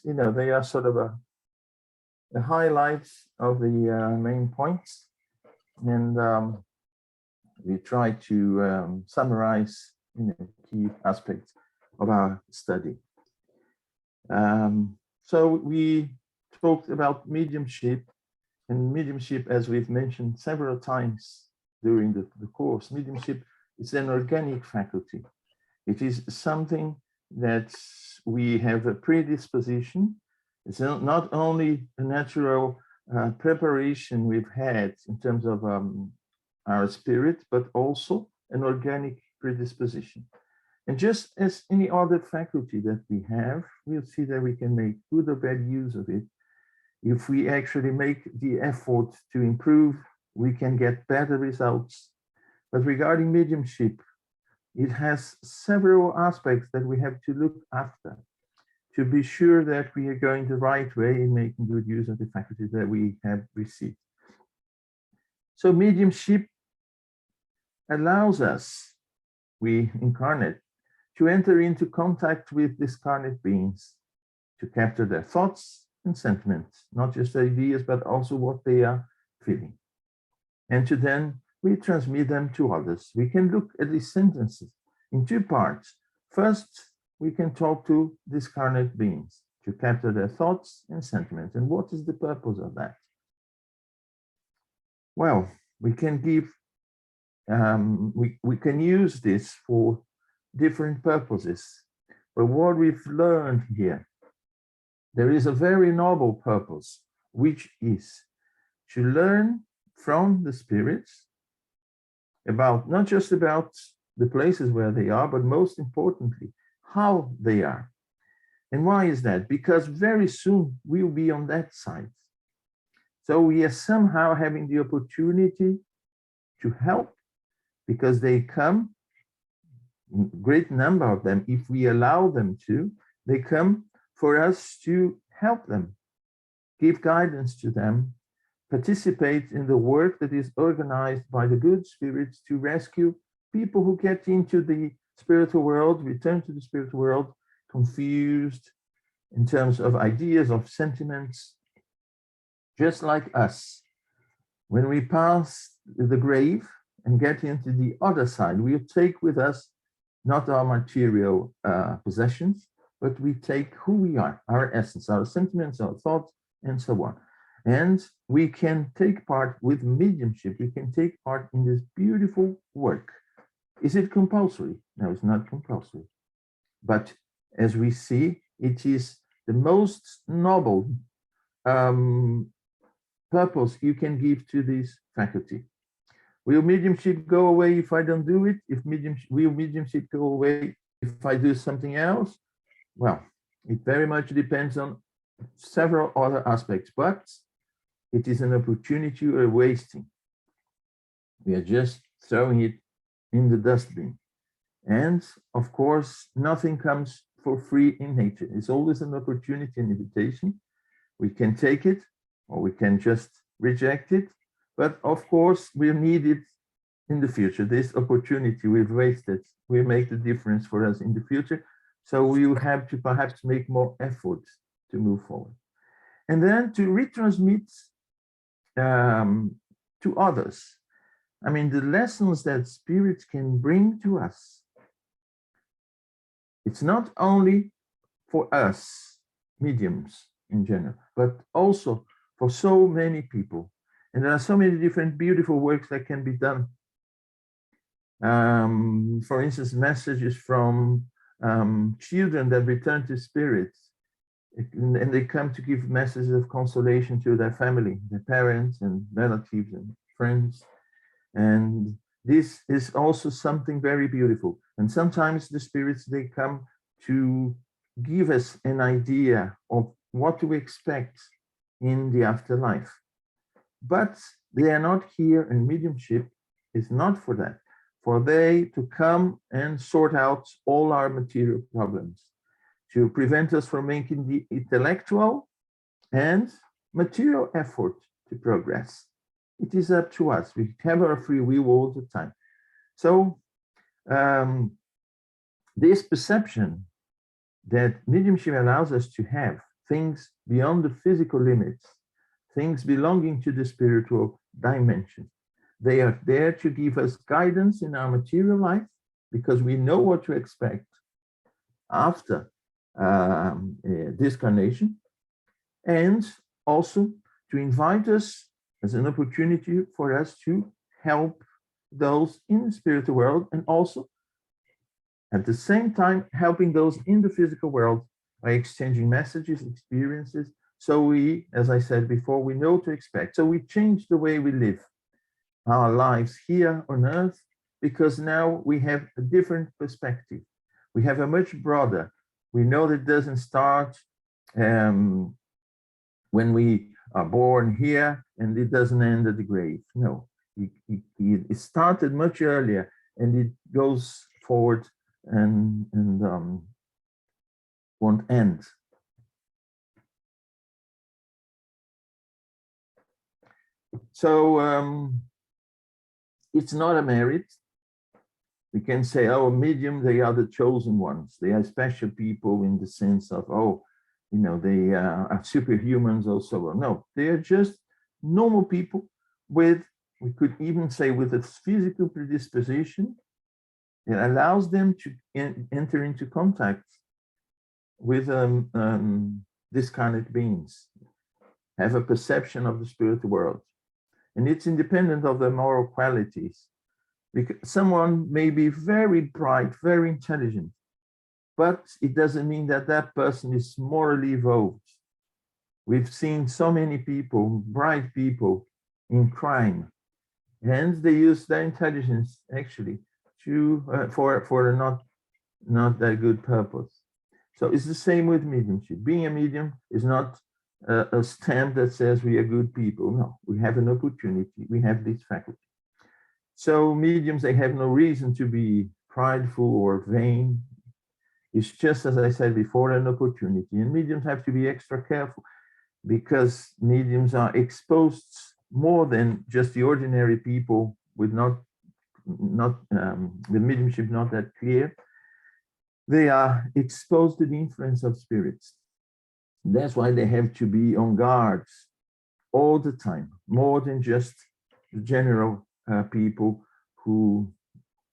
they are sort of the highlights of the main points, and we try to summarize key aspects of our study. So we talked about mediumship, and mediumship, as we've mentioned several times during the course, mediumship is an organic faculty. It is something that we have a predisposition. It's not only a natural preparation we've had in terms of our spirit, but also an organic predisposition. And just as any other faculty that we have, we'll see that we can make good or bad use of it. If we actually make the effort to improve, we can get better results. But regarding mediumship, it has several aspects that we have to look after to be sure that we are going the right way in making good use of the faculties that we have received. So mediumship allows us, we incarnate, to enter into contact with discarnate beings, to capture their thoughts and sentiments, not just ideas, but also what they are feeling, and to then retransmit them to others. We can look at these sentences in two parts. First, we can talk to discarnate beings to capture their thoughts and sentiments. And what is the purpose of that? Well, we can give, we can use this for different purposes. But what we've learned here, there is a very noble purpose, which is to learn from the spirits about, not just about the places where they are, but most importantly, how they are. And why is that? Because very soon we'll be on that side. So we are somehow having the opportunity to help, because they come, great number of them, if we allow them to, they come for us to help them, give guidance to them, participate in the work that is organized by the good spirits to rescue people who get into the spiritual world, return to the spiritual world, confused in terms of ideas, of sentiments, just like us. When we pass the grave and get into the other side, we take with us not our material possessions, but we take who we are, our essence, our sentiments, our thoughts, and so on. And we can take part with mediumship. We can take part in this beautiful work. Is it compulsory? No, it's not compulsory. But as we see, it is the most noble purpose you can give to this faculty. Will mediumship go away if I don't do it? Will mediumship go away if I do something else? Well, it very much depends on several other aspects, but it is an opportunity we're wasting. We are just throwing it in the dustbin. And of course, nothing comes for free in nature. It's always an opportunity and invitation. We can take it or we can just reject it. But of course, we'll need it in the future. This opportunity we've wasted will make the difference for us in the future. So we will have to perhaps make more effort to move forward. And then to retransmit to others. I mean, the lessons that spirits can bring to us, it's not only for us, mediums in general, but also for so many people. And there are so many different beautiful works that can be done. For instance, messages from children that return to spirits, and they come to give messages of consolation to their family, their parents and relatives and friends. And this is also something very beautiful. And sometimes the spirits, they come to give us an idea of what to expect in the afterlife. But they are not here, and mediumship is not for that. For they to come and sort out all our material problems, to prevent us from making the intellectual and material effort to progress. It is up to us. We have our free will all the time. So this perception that mediumship allows us to have things beyond the physical limits, things belonging to the spiritual dimension. They are there to give us guidance in our material life because we know what to expect after this carnation, and also to invite us as an opportunity for us to help those in the spiritual world, and also at the same time helping those in the physical world by exchanging messages, experiences. So we, as I said before, we know to expect. So we change the way we live our lives here on earth, because now we have a different perspective. We have a much broader. We know that it doesn't start when we are born here and it doesn't end at the grave. No, it started much earlier and it goes forward and won't end. So it's not a merit. We can say, oh, medium, they are the chosen ones. They are special people in the sense of, oh, you know, they are superhumans or so on. No, they are just normal people with, we could even say, with a physical predisposition that allows them to enter into contact with discarnate beings, have a perception of the spiritual world. And it's independent of their moral qualities. Because someone may be very bright, very intelligent, but it doesn't mean that that person is morally evolved. We've seen so many people, bright people, in crime, and they use their intelligence actually to for a not that good purpose. So it's the same with mediumship. Being a medium is not a stamp that says we are good people. No, we have an opportunity. We have this faculty. So mediums, they have no reason to be prideful or vain. It's just, as I said before, an opportunity. And mediums have to be extra careful because mediums are exposed more than just the ordinary people with with mediumship not that clear. They are exposed to the influence of spirits. That's why they have to be on guard all the time, more than just the general people who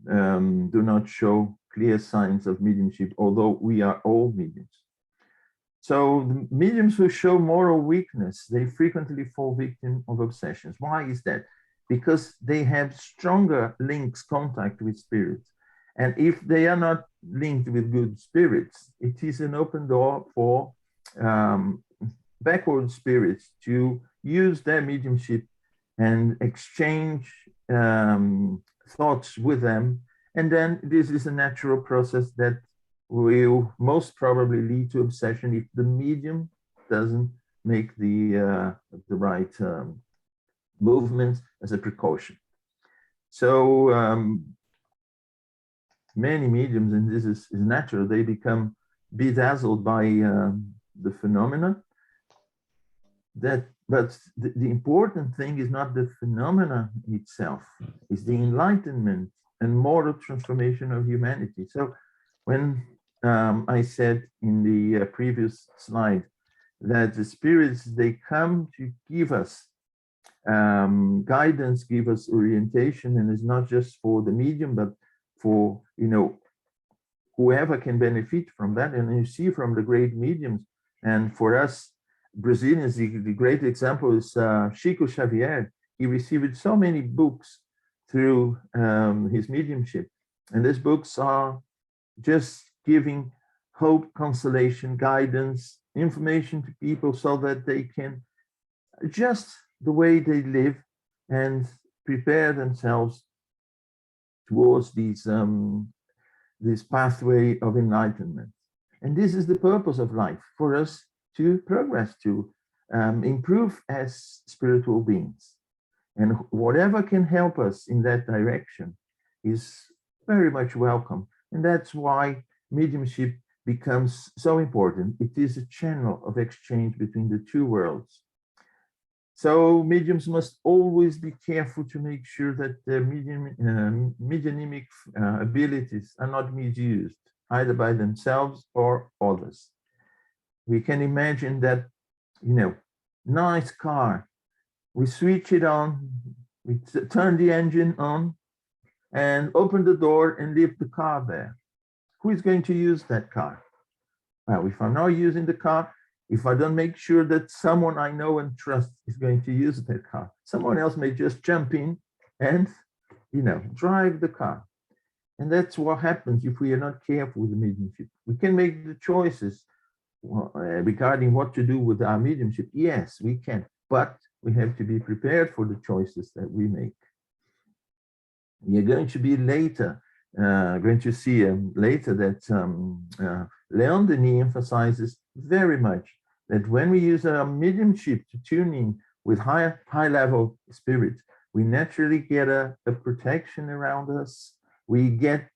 do not show clear signs of mediumship, although we are all mediums. So the mediums who show moral weakness, they frequently fall victim of obsessions. Why is that? Because they have stronger links, contact with spirits. And if they are not linked with good spirits, it is an open door for backward spirits to use their mediumship and exchange thoughts with them. And then this is a natural process that will most probably lead to obsession if the medium doesn't make the right movements as a precaution. So many mediums, and this is natural, they become bedazzled by the phenomena. But the important thing is not the phenomena itself, it's the enlightenment and moral transformation of humanity. So when I said in the previous slide that the spirits, they come to give us guidance, give us orientation, and it's not just for the medium, but for, you know, whoever can benefit from that. And you see from the great mediums, and for us Brazilians, the great example is Chico Xavier. He received so many books through his mediumship, and these books are just giving hope, consolation, guidance, information to people so that they can adjust the way they live and prepare themselves towards this pathway of enlightenment. And this is the purpose of life, for us to progress, to improve as spiritual beings. And whatever can help us in that direction is very much welcome. And that's why mediumship becomes so important. It is a channel of exchange between the two worlds. So mediums must always be careful to make sure that their mediumic abilities are not misused, either by themselves or others. We can imagine that, nice car. We switch it on, we turn the engine on and open the door and leave the car there. Who is going to use that car? Well, if I'm not using the car, if I don't make sure that someone I know and trust is going to use that car, someone else may just jump in and, drive the car. And that's what happens if we are not careful with the mediumship. We can make the choices regarding what to do with our mediumship. Yes, we can, but we have to be prepared for the choices that we make. You're going to be later, going to see later that Leon Denis emphasizes very much that when we use our mediumship to tune in with high level spirit, we naturally get a protection around us. We get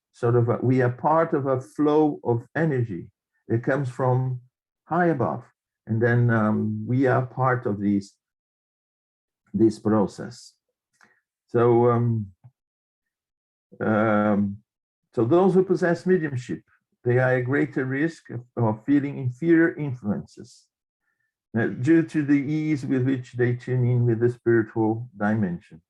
we are part of a flow of energy that comes from high above. And then we are part of this process. So, so those who possess mediumship, they are at greater risk of feeling inferior influences due to the ease with which they tune in with the spiritual dimension.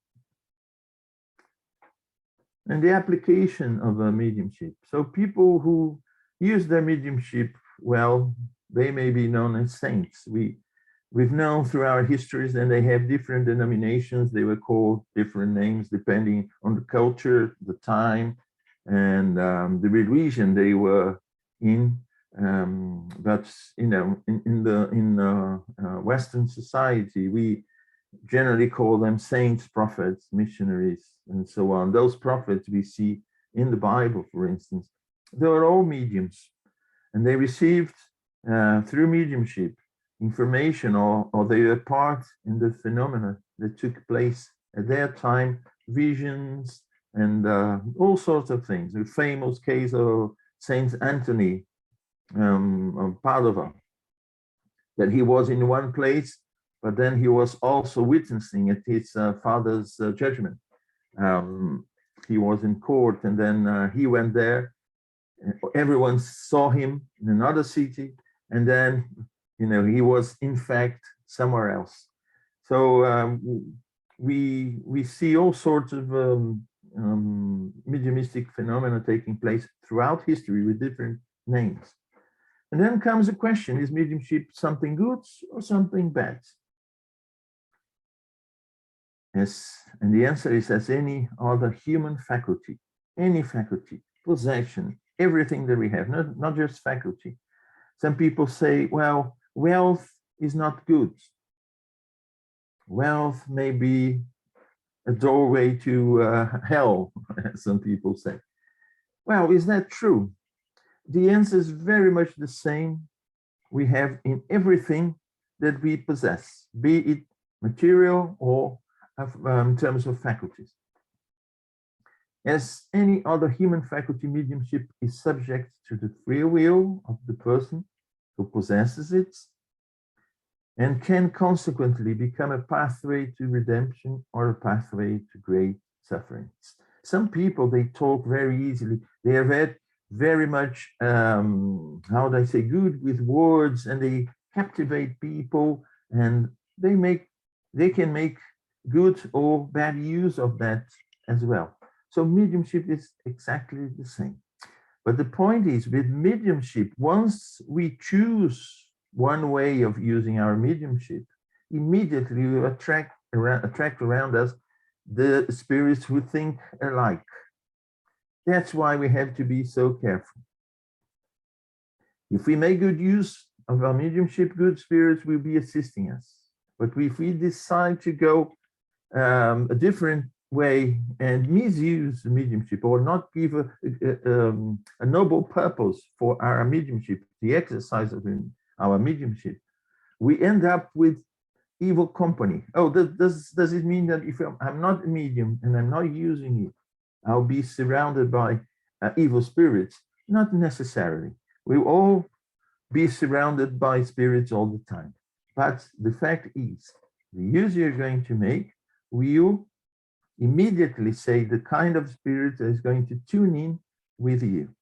And the application of a mediumship. So people who use their mediumship well, they may be known as saints. We've known through our histories, and they have different denominations. They were called different names depending on the culture, the time, and the religion they were in. But in Western society, we generally call them saints, prophets, missionaries, and so on. Those prophets we see in the Bible, for instance, they were all mediums, and they received through mediumship information, or they were part in the phenomena that took place at their time, visions and all sorts of things. The famous case of Saint Anthony of Padua, that he was in one place, but then he was also witnessing at his father's judgment. He was in court, and then he went there. Everyone saw him in another city, and then he was in fact somewhere else. So we see all sorts of mediumistic phenomena taking place throughout history with different names. And then comes the question: is mediumship something good or something bad? Yes, and the answer is as any other human faculty, any faculty, possession, everything that we have, not just faculty. Some people say, well, wealth is not good. Wealth may be a doorway to hell, some people say. Well, is that true? The answer is very much the same we have in everything that we possess, be it material or in terms of faculties. As any other human faculty, mediumship is subject to the free will of the person who possesses it, and can consequently become a pathway to redemption or a pathway to great sufferings. Some people, they talk very easily. They are very much, how do I say, good with words, and they captivate people, and they can make good or bad use of that as well. So mediumship is exactly the same. But the point is, with mediumship, once we choose one way of using our mediumship, immediately we attract around us the spirits who think alike. That's why we have to be so careful. If we make good use of our mediumship, good spirits will be assisting us. But if we decide to go a different way and misuse the mediumship, or not give a noble purpose for our mediumship, the exercise of our mediumship, we end up with evil company. Oh, does it mean that if I'm not a medium and I'm not using it, I'll be surrounded by evil spirits? Not necessarily. We'll all be surrounded by spirits all the time. But the fact is, the use you're going to make will immediately say the kind of spirit that is going to tune in with you.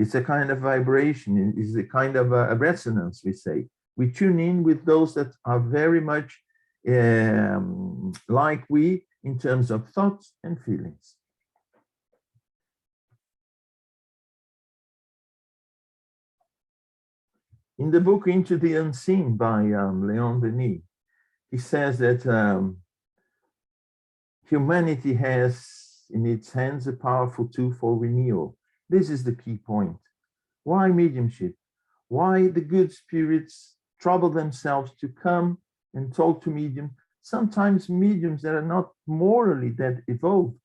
It's a kind of vibration. It's a kind of a resonance, we say. We tune in with those that are very much like we in terms of thoughts and feelings. In the book Into the Unseen by Leon Denis, he says that humanity has in its hands a powerful tool for renewal. This is the key point. Why mediumship? Why the good spirits trouble themselves to come and talk to medium? Sometimes mediums that are not morally that evolved,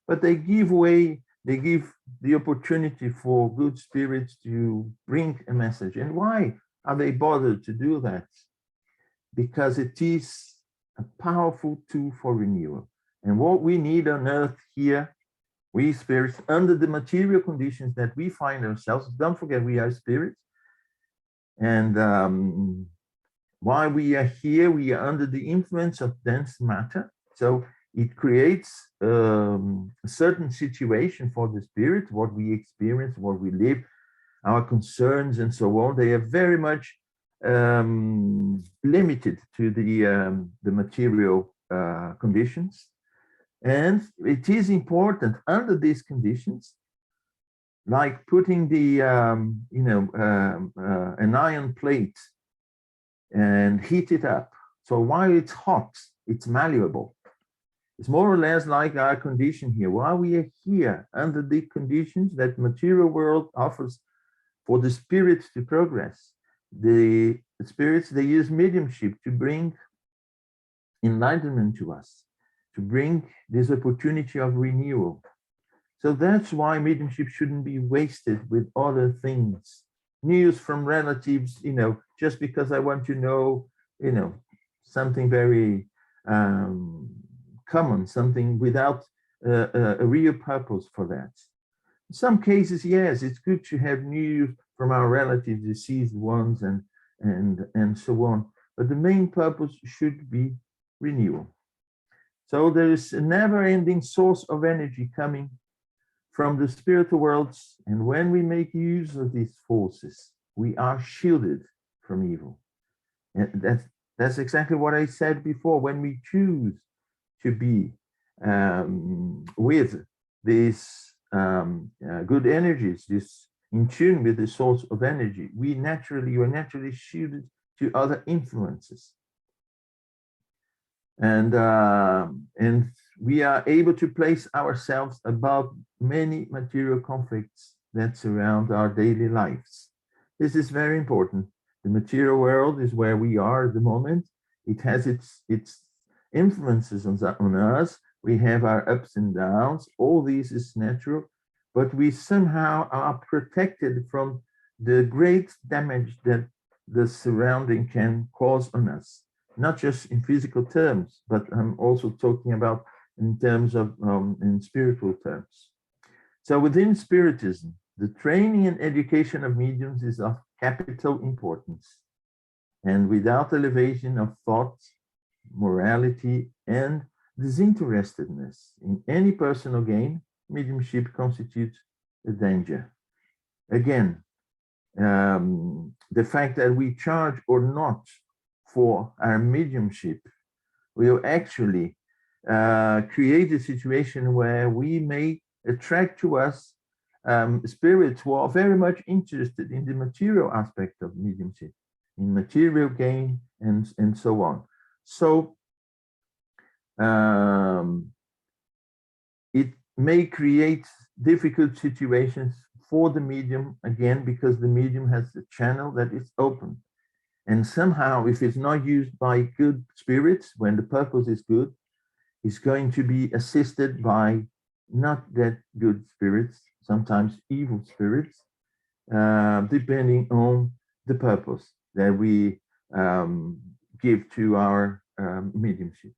but they give way, they give the opportunity for good spirits to bring a message. And why are they bothered to do that? Because it is a powerful tool for renewal. And what we need on earth here, we spirits, under the material conditions that we find ourselves, don't forget we are spirits. And while we are here, we are under the influence of dense matter. So it creates a certain situation for the spirit, what we experience, what we live, our concerns and so on. They are very much limited to the material conditions. And it is important under these conditions, like putting the, an iron plate and heat it up. So while it's hot, it's malleable. It's more or less like our condition here. While we are here under the conditions that material world offers for the spirits to progress, the spirits, they use mediumship to bring enlightenment to us, to bring this opportunity of renewal. So that's why mediumship shouldn't be wasted with other things. News from relatives, just because I want to know, something very common, something without a real purpose for that. In some cases, yes, it's good to have news from our relatives, deceased ones, and so on. But the main purpose should be renewal. So there is a never-ending source of energy coming from the spiritual worlds, and when we make use of these forces, we are shielded from evil. And that's exactly what I said before. When we choose to be with these good energies, this in tune with the source of energy, you are naturally shielded to other influences. And we are able to place ourselves above many material conflicts that surround our daily lives. This is very important. The material world is where we are at the moment. It has its influences on us. We have our ups and downs. All this is natural, but we somehow are protected from the great damage that the surrounding can cause on us. Not just in physical terms, but I'm also talking about in terms of in spiritual terms. So within Spiritism, the training and education of mediums is of capital importance. And without elevation of thought, morality, and disinterestedness in any personal gain, mediumship constitutes a danger. Again, the fact that we charge or not for our mediumship will actually create a situation where we may attract to us spirits who are very much interested in the material aspect of mediumship, in material gain and so on. So it may create difficult situations for the medium, again, because the medium has a channel that is open. And somehow, if it's not used by good spirits, when the purpose is good, it's going to be assisted by not that good spirits, sometimes evil spirits, depending on the purpose that we give to our mediumship.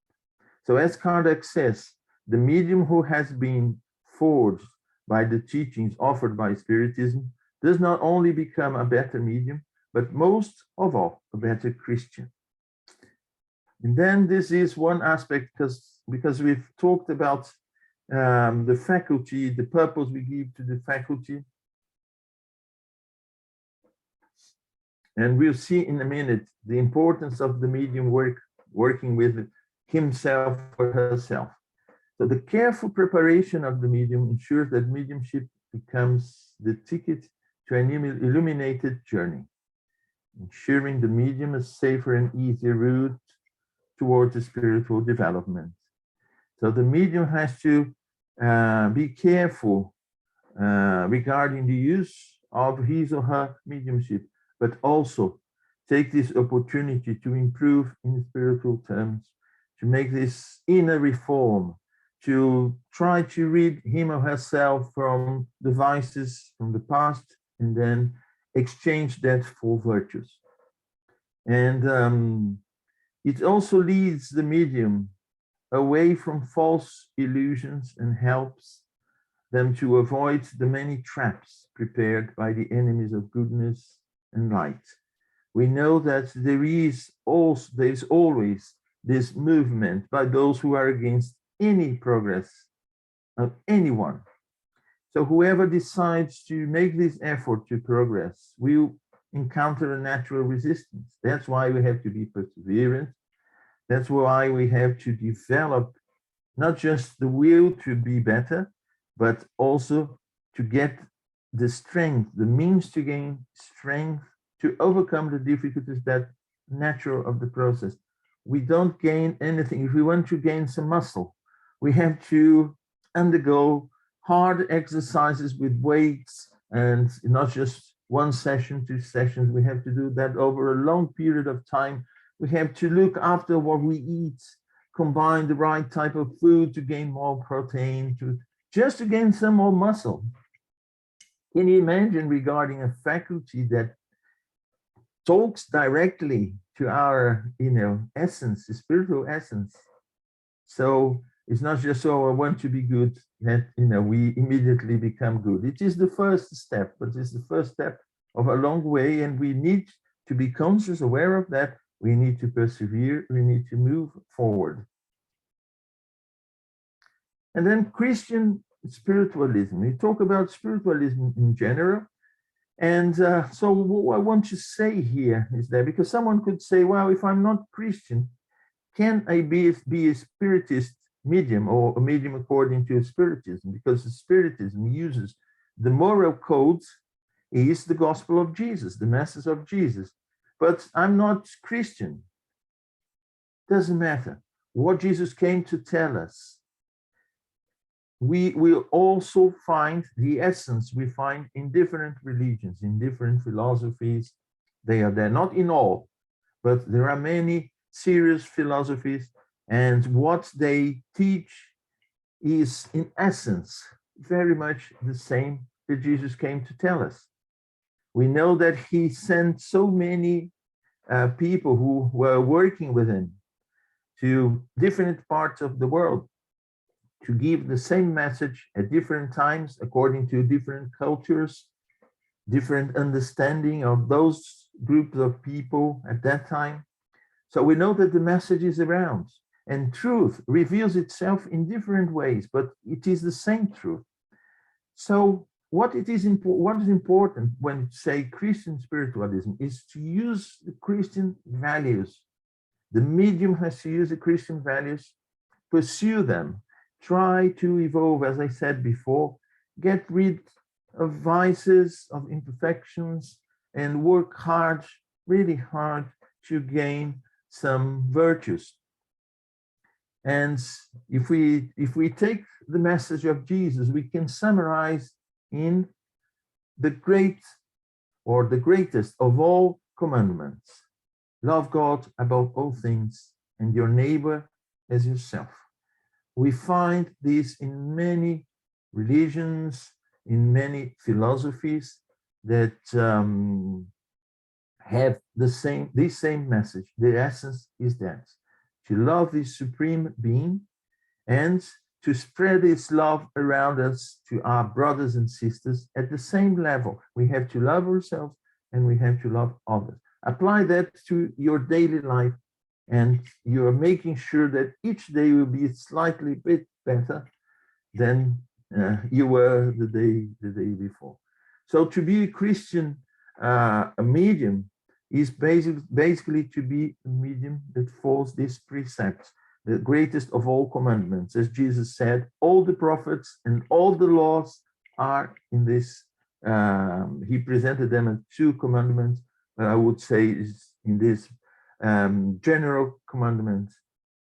So as Kardec says, the medium who has been forged by the teachings offered by Spiritism does not only become a better medium, but most of all, a better Christian. And then this is one aspect, because we've talked about the faculty, the purpose we give to the faculty. And we'll see in a minute the importance of the medium working with himself or herself. So the careful preparation of the medium ensures that mediumship becomes the ticket to an illuminated journey, ensuring the medium a safer and easier route towards the spiritual development. So the medium has to be careful regarding the use of his or her mediumship, but also take this opportunity to improve in spiritual terms, to make this inner reform, to try to rid him or herself from the vices from the past and then exchange that for virtues. And it also leads the medium away from false illusions and helps them to avoid the many traps prepared by the enemies of goodness and light. We know that there's always this movement by those who are against any progress of anyone. So whoever decides to make this effort to progress will encounter a natural resistance. That's why we have to be perseverant. That's why we have to develop not just the will to be better, but also to get the strength, the means to gain strength to overcome the difficulties that are natural of the process. We don't gain anything. If we want to gain some muscle, we have to undergo hard exercises with weights, and not just one session, 2 sessions. We have to do that over a long period of time. We have to look after what we eat, combine the right type of food to gain more protein, just to gain some more muscle. Can you imagine regarding a faculty that talks directly to our, essence, the spiritual essence? So it's not just, oh, I want to be good, that, we immediately become good. It is the first step, but it's the first step of a long way, and we need to be conscious, aware of that. We need to persevere, we need to move forward. And then Christian spiritualism. We talk about spiritualism in general. And so what I want to say here is that, because someone could say, well, if I'm not Christian, can I be a spiritist medium, or a medium according to Spiritism? Because the Spiritism uses the moral codes, is the gospel of Jesus, the message of Jesus. But I'm not Christian. Doesn't matter. What Jesus came to tell us, we will also find the essence we find in different religions, in different philosophies. They are there, not in all, but there are many serious philosophies, and what they teach is in essence very much the same that Jesus came to tell us. We know that he sent so many people who were working with him to different parts of the world to give the same message at different times, according to different cultures, different understanding of those groups of people at that time. So we know that the message is around, and truth reveals itself in different ways, but it is the same truth. So what is important when say Christian spiritualism is to use the Christian values. The medium has to use the Christian values, pursue them, try to evolve, as I said before, get rid of vices, of imperfections, and work hard, really hard, to gain some virtues. And if we take the message of Jesus, we can summarize in the great, or the greatest of all commandments: love God above all things and your neighbor as yourself. We find this in many religions, in many philosophies that have this same message. The essence is that to love the supreme being and to spread its love around us to our brothers and sisters at the same level. We have to love ourselves and we have to love others. Apply that to your daily life, and you're making sure that each day will be slightly bit better than you were the day before. So to be a Christian, a medium, is basically to be a medium that follows these precepts, the greatest of all commandments. As Jesus said, all the prophets and all the laws are in this. He presented them as 2 commandments, but I would say is in this general commandment,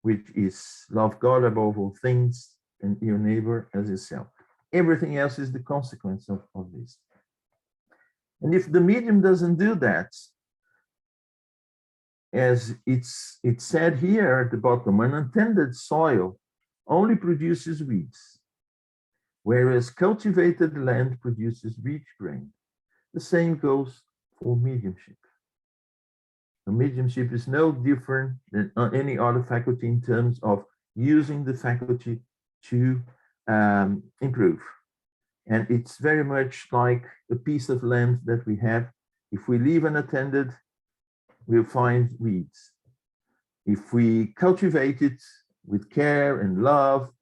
which is love God above all things and your neighbor as yourself. Everything else is the consequence of this. And if the medium doesn't do that, as it's said here at the bottom, an untended soil only produces weeds, whereas cultivated land produces rich grain. The same goes for mediumship. The mediumship is no different than any other faculty in terms of using the faculty to improve. And it's very much like a piece of land that we have. If we leave unattended, we'll find weeds. If we cultivate it with care and love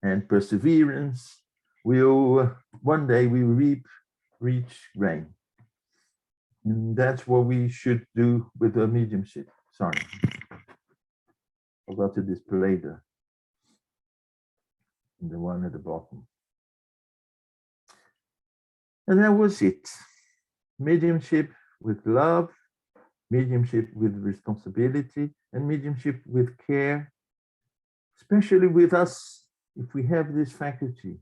and perseverance, one day we will reap rich grain. And that's what we should do with the mediumship. Sorry, I forgot to display the one at the bottom. And that was it. Mediumship with love, mediumship with responsibility, and mediumship with care, especially with us. If we have this faculty,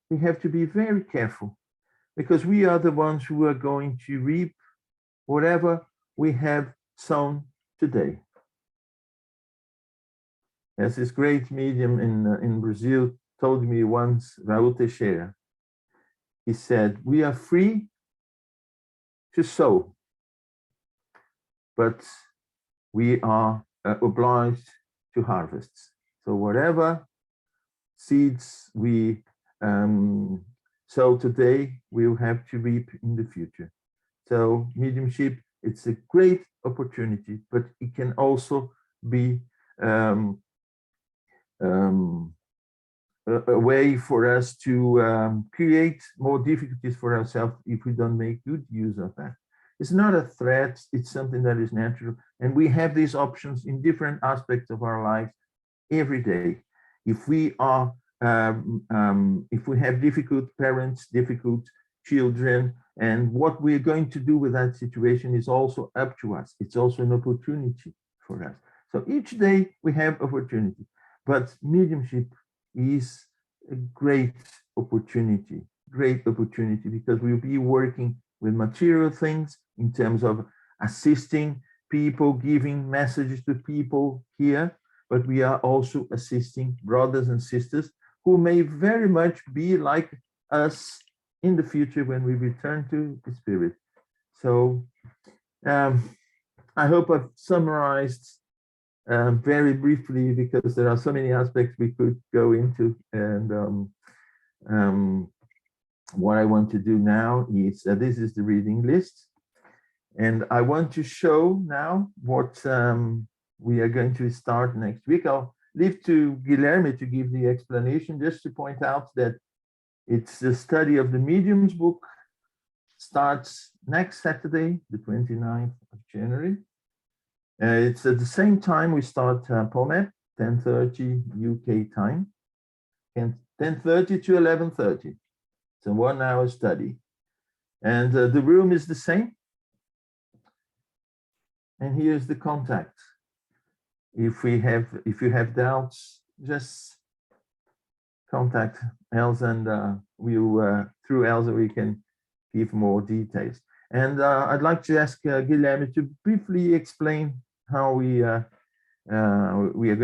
we have to be very careful, because we are the ones who are going to reap whatever we have sown today. As this great medium in Brazil told me once, Raul Teixeira, he said, we are free to sow, but we are obliged to harvest. So whatever seeds we sow today, we'll have to reap in the future. So mediumship, it's a great opportunity, but it can also be a way for us to create more difficulties for ourselves if we don't make good use of that. It's not a threat, it's something that is natural. And we have these options in different aspects of our lives every day. If we are, if we have difficult parents, difficult children, and what we're going to do with that situation is also up to us. It's also an opportunity for us. So each day we have opportunity, but mediumship is a great opportunity, because we'll be working with material things in terms of assisting people, giving messages to people here, but we are also assisting brothers and sisters who may very much be like us in the future when we return to the spirit. So I hope I've summarized very briefly, because there are so many aspects we could go into. And what I want to do now is, this is the reading list. And I want to show now what we are going to start next week. I'll leave to Guilherme to give the explanation, just to point out that it's the study of the Mediums book, starts next Saturday, the 29th of January. It's at the same time we start POMEP, 10:30 UK time, and 10:30 to 11:30. It's a 1-hour study. And the room is the same. And here's the contact. If you have doubts, just contact Elsa, and through Elsa we can give more details. And I'd like to ask Guilherme to briefly explain how we are going